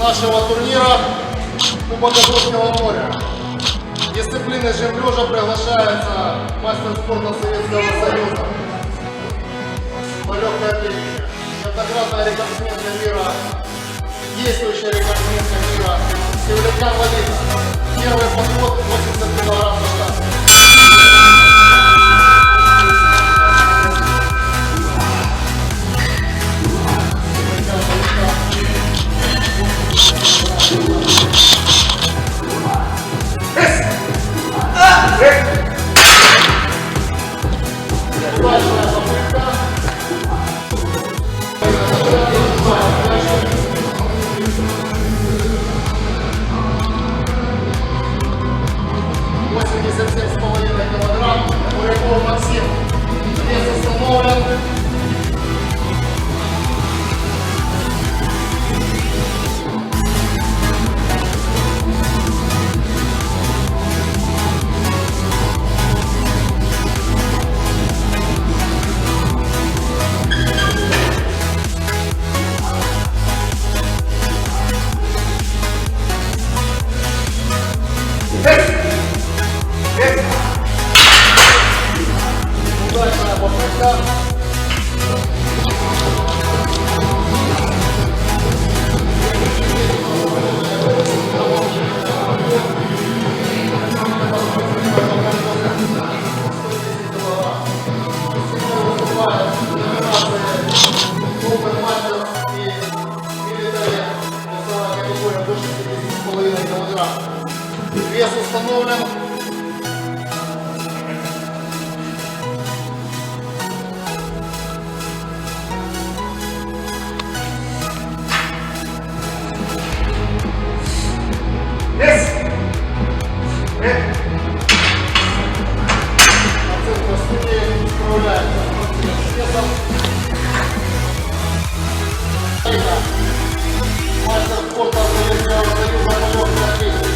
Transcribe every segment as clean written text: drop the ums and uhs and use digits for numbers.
нашего турнира кубок Азовского моря. Дисциплины жим лежа приглашается мастер спорта Советского Союза по легкой атлетике. Неоднократная рекордсменка мира, действующая рекордсменка мира Севляка Валина. Первый подход 80 килограмм на вес установлен. Оценка студии справляется с весом. Мастер спорта Советского Союза по легкой атлетике.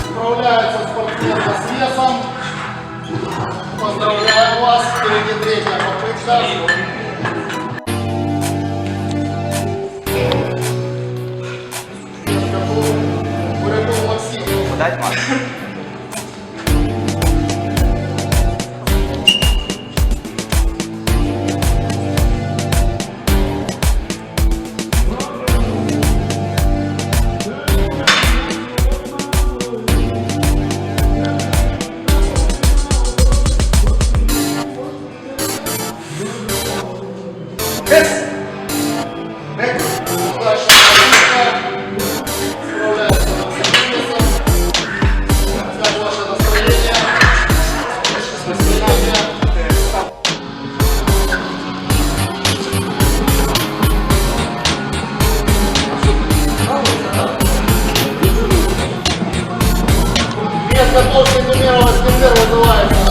Справляется спортсмен с весом. Поздравляю вас, впереди третья попытка. Подать, Моря. Лучшие турниров СПР вызывается.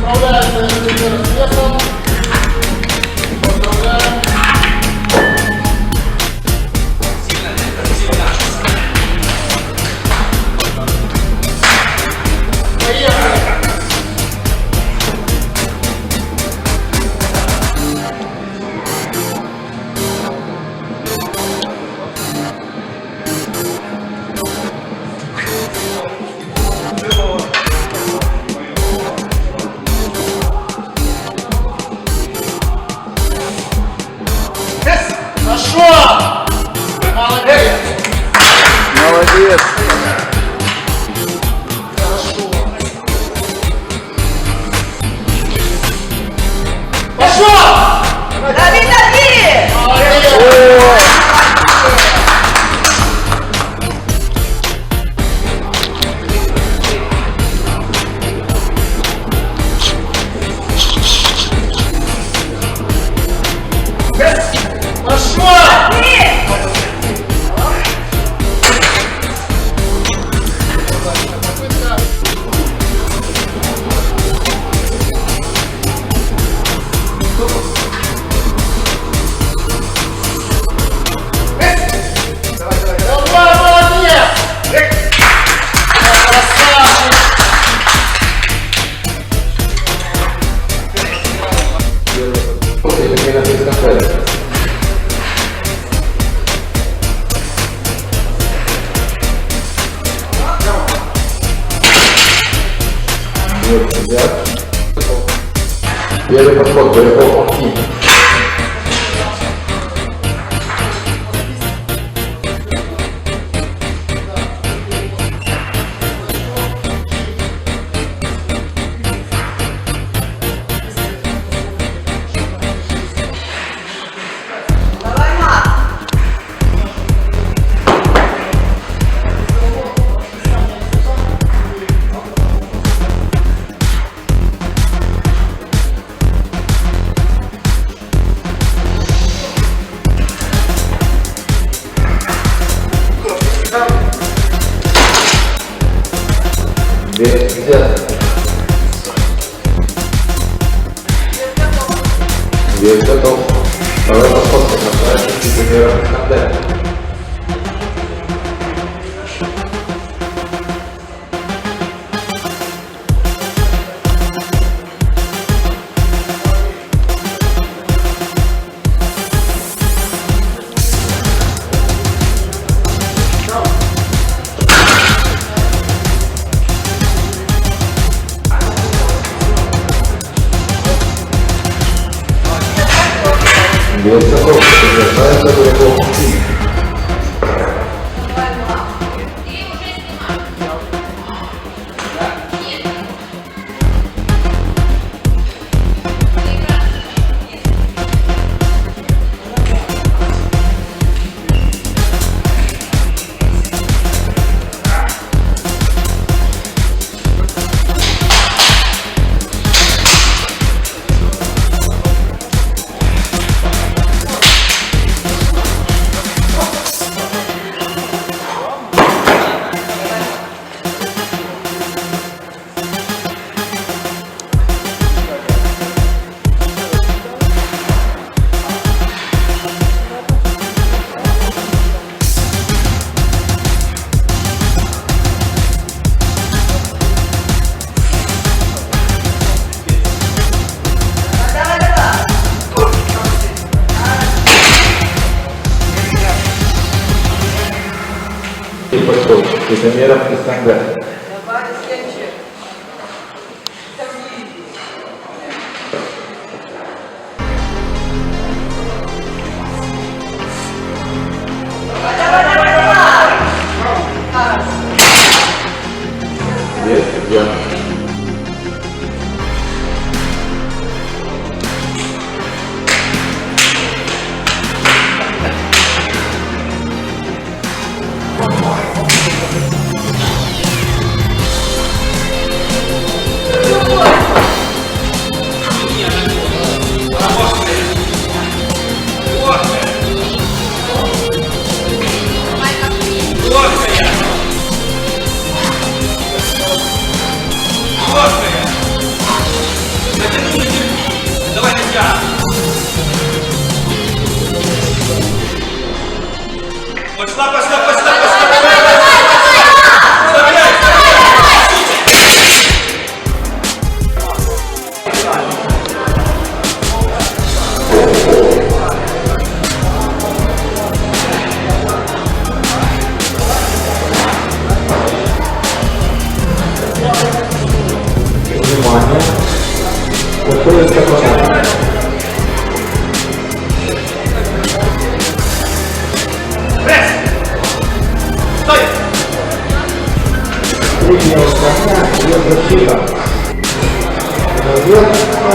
Справляется инженер с весом. Поздравляем. Хорошо! Молодец! Молодец! Хорошо! Пошел! Дави, дави! Молодец! Первый подход, боевой пункт. Весь готов. Второй подход называется тренера.Подписывайтесь. Без готов, совершается боевой пункт. Тренера.Подписывайтесь.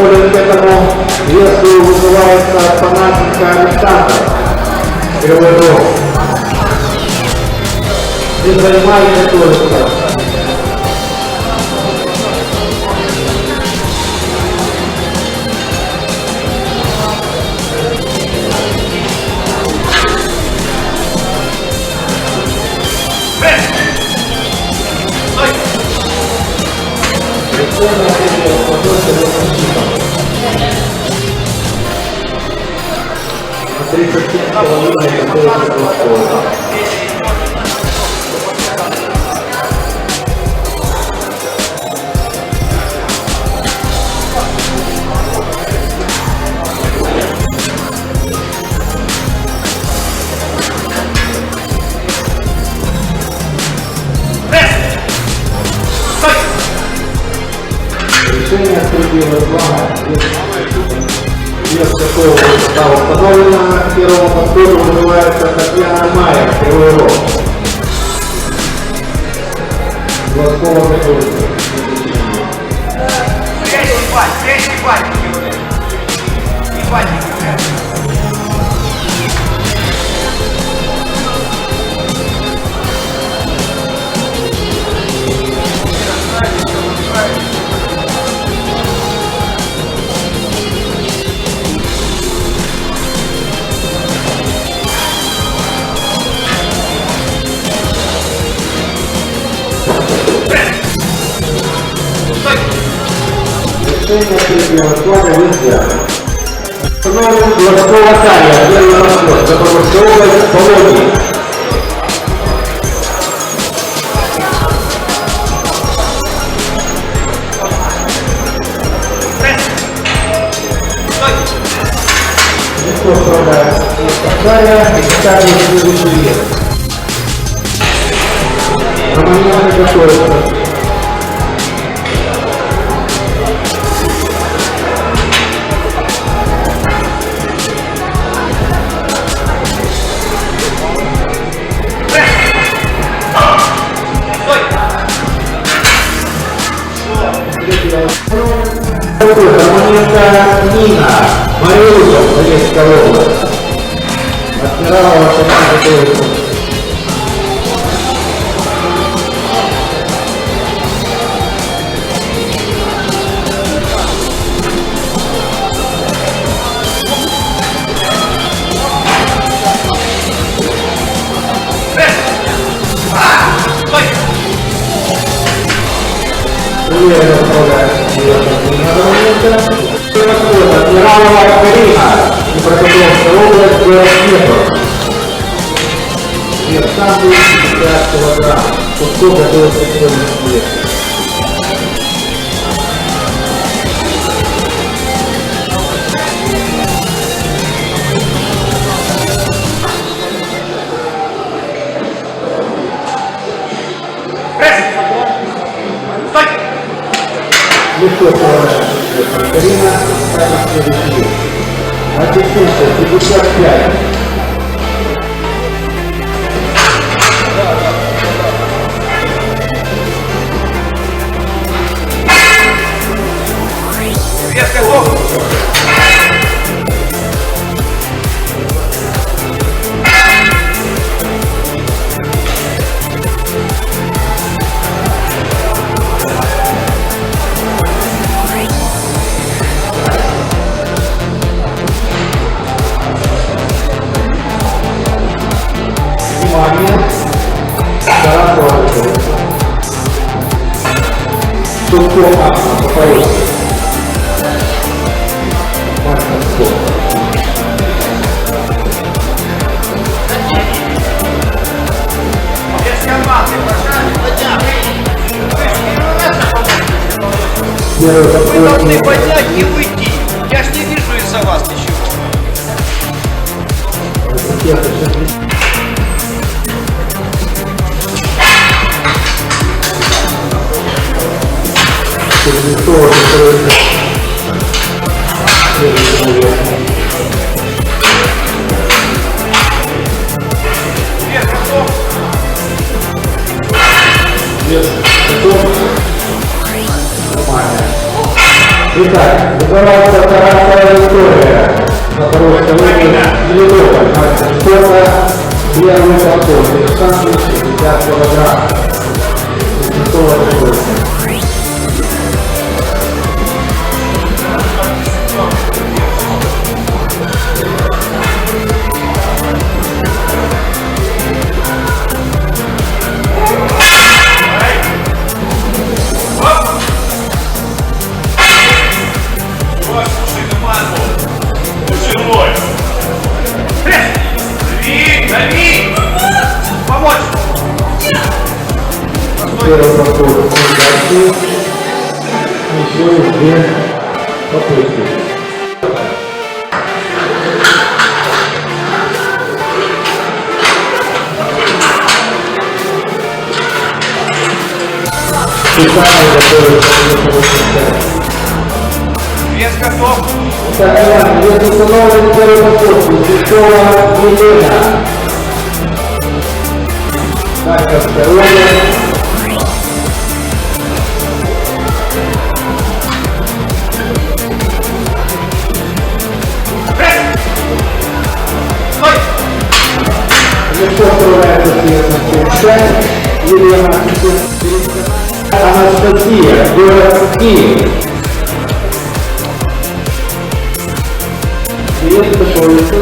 К этому весу вызывается фанатика Александра. Первый гол. Не занимали готовится. Решение Силы 2. Без такого состава установлено. Первому повтору вызывается Моря, первый урок. Глазкова готовится. Решение третьего склада нельзя. Установлен Глазкова Таня, первый расход, Запорожская Володя. Легко справляется Таня, и Таня следующий вес. Романьяне готовится. Момента Нина, Моря, Азовского. Адмиралова команда готовится. Уверенно управляется. Адмиралова Карина, Днепропетровская область, город Днепр. Вес самбо 50 килограмм. Кубок готовится к сегодняшнему весу. Легко управляется. Карина, ставит следующий вес. Ассистенция 55. Вес готов. Вы должны поднять и выйти. Я ж не вижу из-за вас ничего. Вес готов. Вес готов. Нормально. Итак, называется вторая история. Запорожская область, Лидополь, мастер спорта, первый повтор, дистанция 60 килограмм. Первый повтор участие, еще и две попытки. Питание готовится к 85. Вес готов. Татьяна, вес установлен первый подход. Кузнецова Елена. Харьковская область. Легко вправляется сверху. Елена. Анастасия, город Киев. Привет, готовится.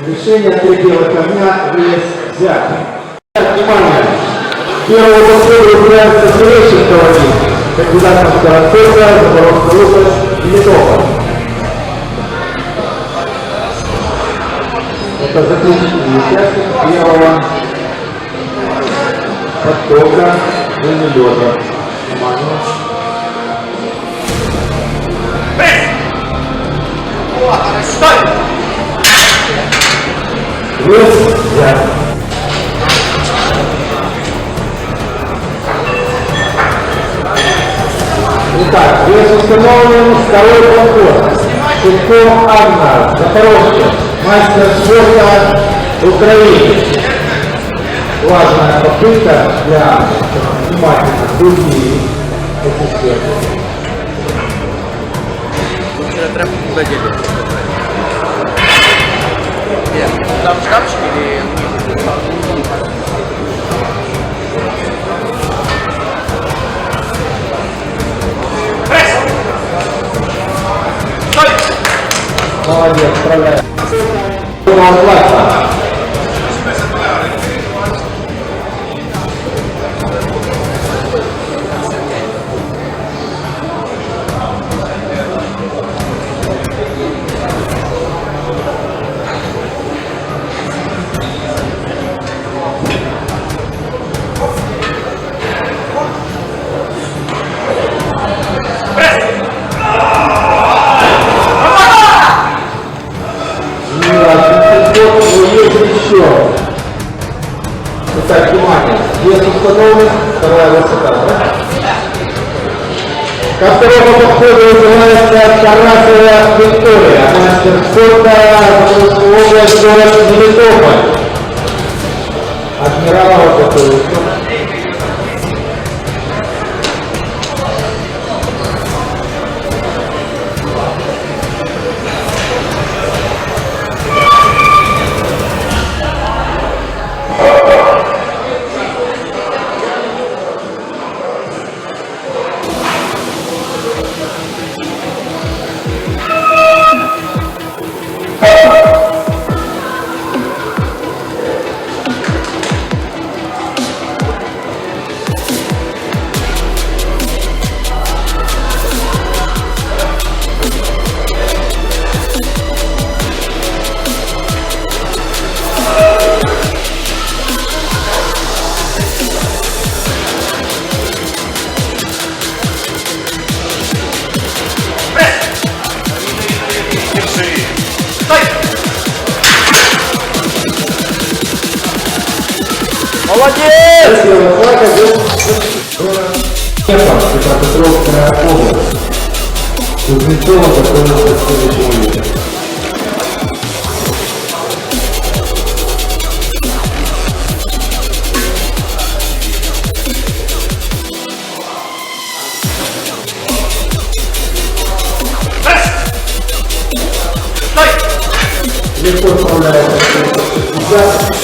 Решение пределов огня вес взят. Внимание! Первого подхода выбирается следующий проводник. Кандидатом в Скоростойка, Запорожская область, Литова. Это заключительный участник первого подхода вынелета. Внимание! Вес взят. Итак, вес установлен, второй подход. Шевков Анна, Запорожье, мастер спорта Украины. Важная попытка для внимательных других ассистентов. Там шкафчик или... Молодец, справляется. Итак, внимание, вес установлен, вторая высота, да? Ко второму подходу называется Тарасова Виктория, мастер спорта, Азовского область, город Мелитополь. Адмиралова готовится. Молодец! Петропетровская область. Кузнецова готовится к следующему виду. Легко справляется с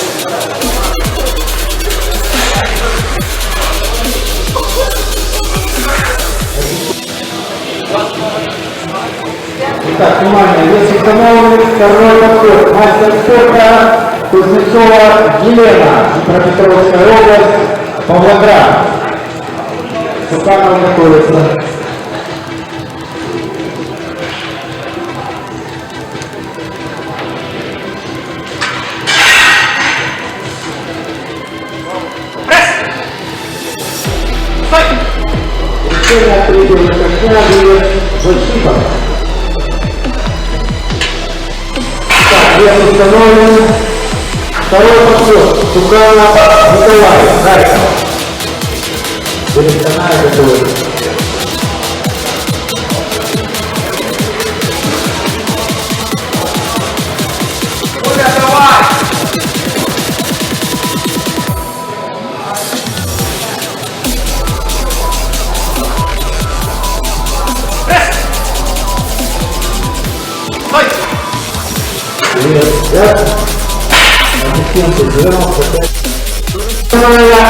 Итак, внимание, вес установлен, второй подход. Мастер спорта Кузнецова Елена, Днепропетровская область, Павлоград. Суканова готовится. Решение третьего кольца вес защита. Так, вес установлен. Второй подход. Суканов Николай. Харьков. Перестаная готовы. Моря, давай!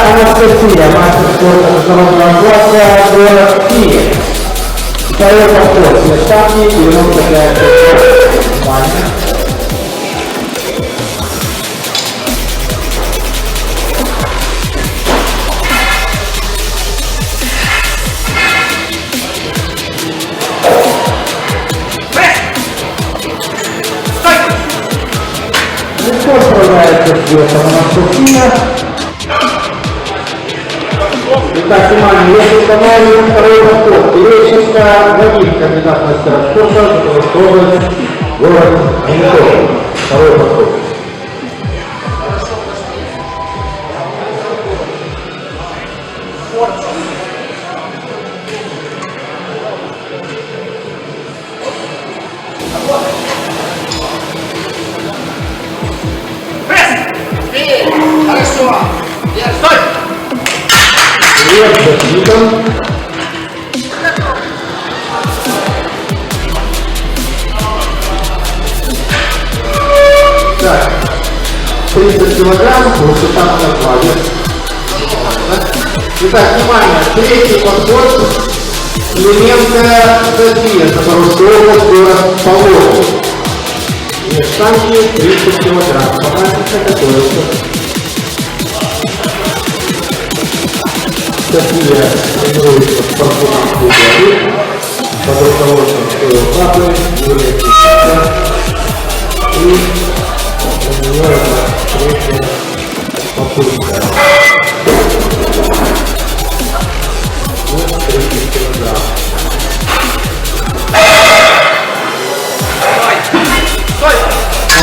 Анастасия, мастер спорта международного класса, город Киев. Второй подход. Все штанги, 95 внимание. Легко справляется с весом Анастасия. Итак, внимание, если установлен второй подход. Переченко Вадим, кандидат мастера спорта, область, город Моря. Второй подход. Хорошо! Стой! Привет, защитом. Так, 30 килограмм, высота на накладе. Итак, внимание, третий подход. Клименко София, Запорожская область, город Поволжье. Вес штанги 30 килограмм. Помогите готовиться. София тренируется в спортивном клубе под руководством своего папы, Юрия Кичика. И у нее это третья попытка. Вот 30 килограмм.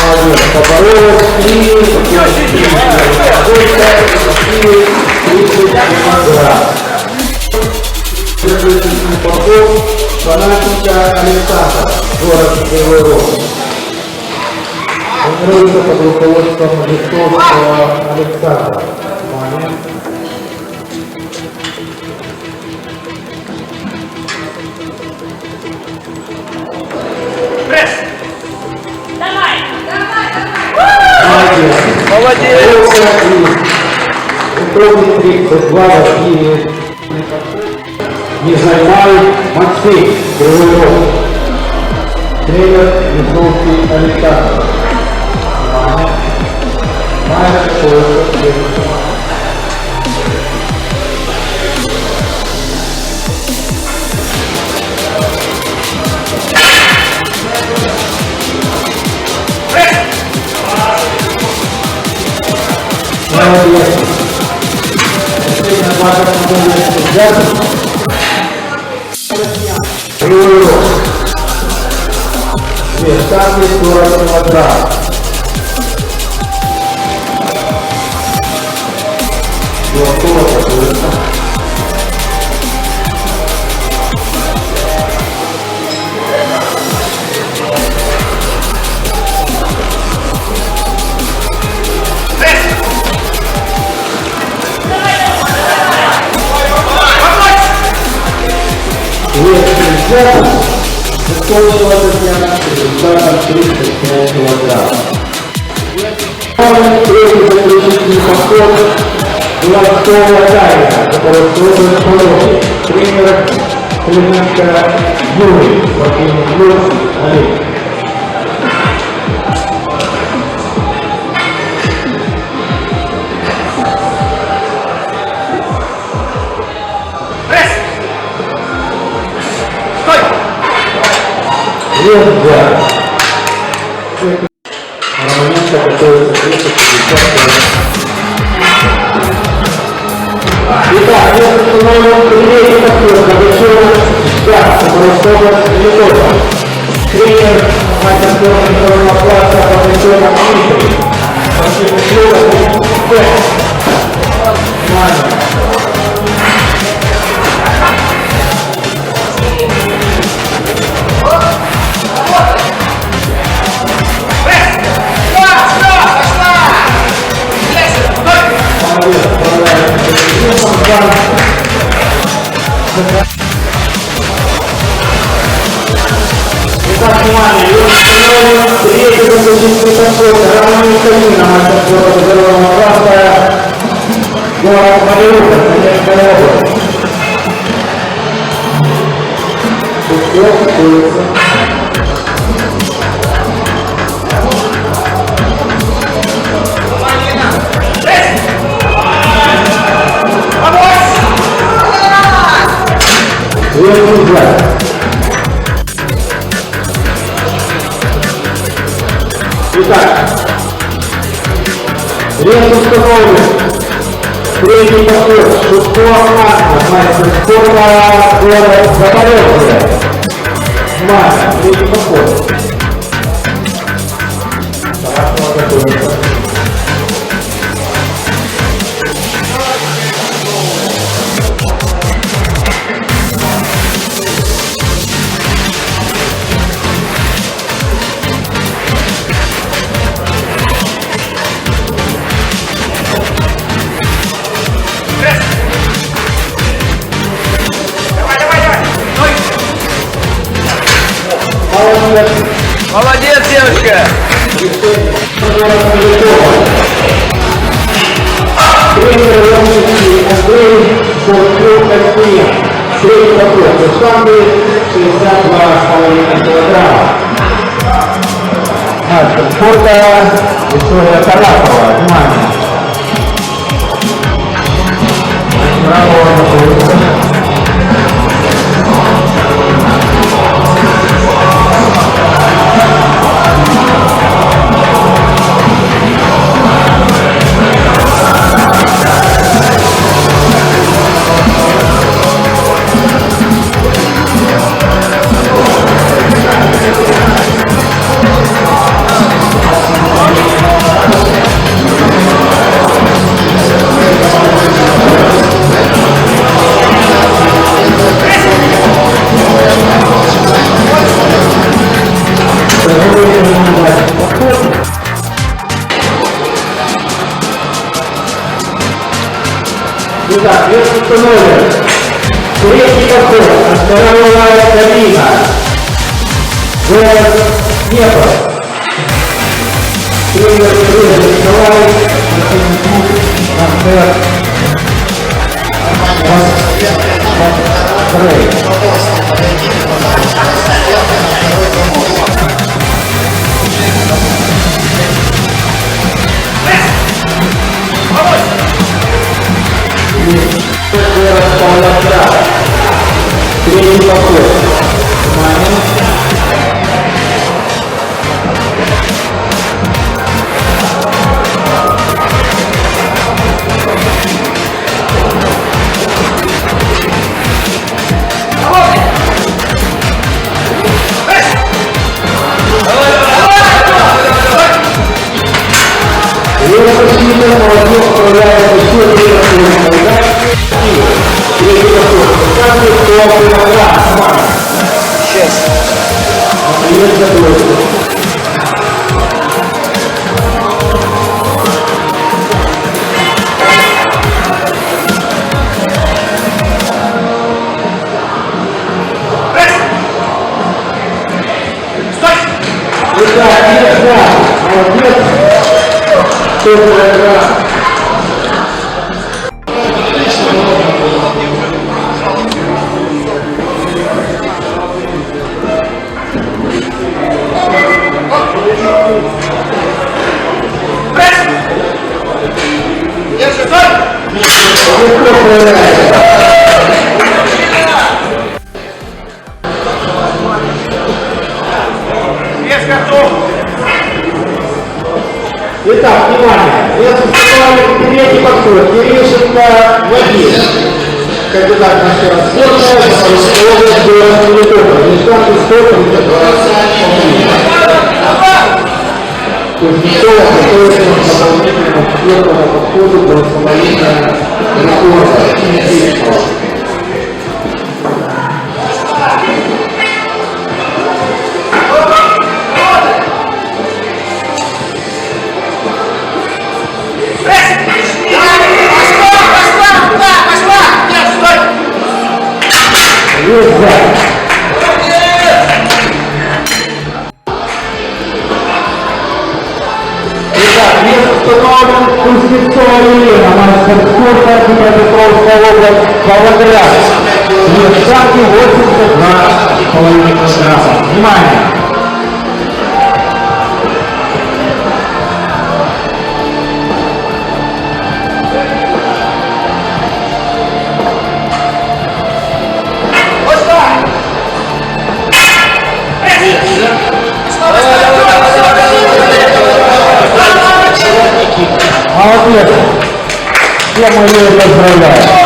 Молодец, поборолась. И 30 килограмм. Следующий подход. Фанатика Александр, город Кривой Рог. Тренируется под руководством Азовского Александра. Внимание. Пресс! Молодец. Молодец! Итоги 32 России. Не занимает Максим, Кривой Рог. Тренер Азовский Александр. Майя Шоуша, следующий. Молодец. Последняя ваша команда. Кривой Рог. Вес штанги 40 килограмм. Исполнила Татьяна результатом 35 килограмм. Третий заключительный подход Успей, Запорожского, тренера Юрий, спортивный Олег. На момент готовится 350 килограмм. Итак, я установлен третий подход завершена. Да, Азовского Литова. Тренер мастер спорта второго класса подключена Мире. Спортивный клуб Успей. Нами. Итак, внимание, третий заключительный подход, равный Калина, мастер спорта второго класса, город Моря, Азовского. Итак, рейс установлен. Третий подход, шестого марта, мастер спорта, город Запорожье. Марта, третий подход. Хорошо, готовится. Молодец, девочка! Тренер Лучшие Андрей, средний подход, штанги 62,5 килограмма. Мастер спорта, история Тарасова, внимание. Итак, вес установлен. Третий подход. Вторая кабина. Город Днепр. Тренер Николай. Третий подход. Итак, внимание, вес установлен, третий подход, Киришенко, Владимир. кандидат в мастера спорта, руководитель спорта, результаты спорта, Кузнецова готовится к дополнительному четвертому подходу до установления рекорда. Итак, место установлен Кузнецова Елена, мастер спорта, Днепропетровская область, Павлоград. Вес штанги 82,5 килограмма. Внимание! Молодец! Все мы ее поздравляем.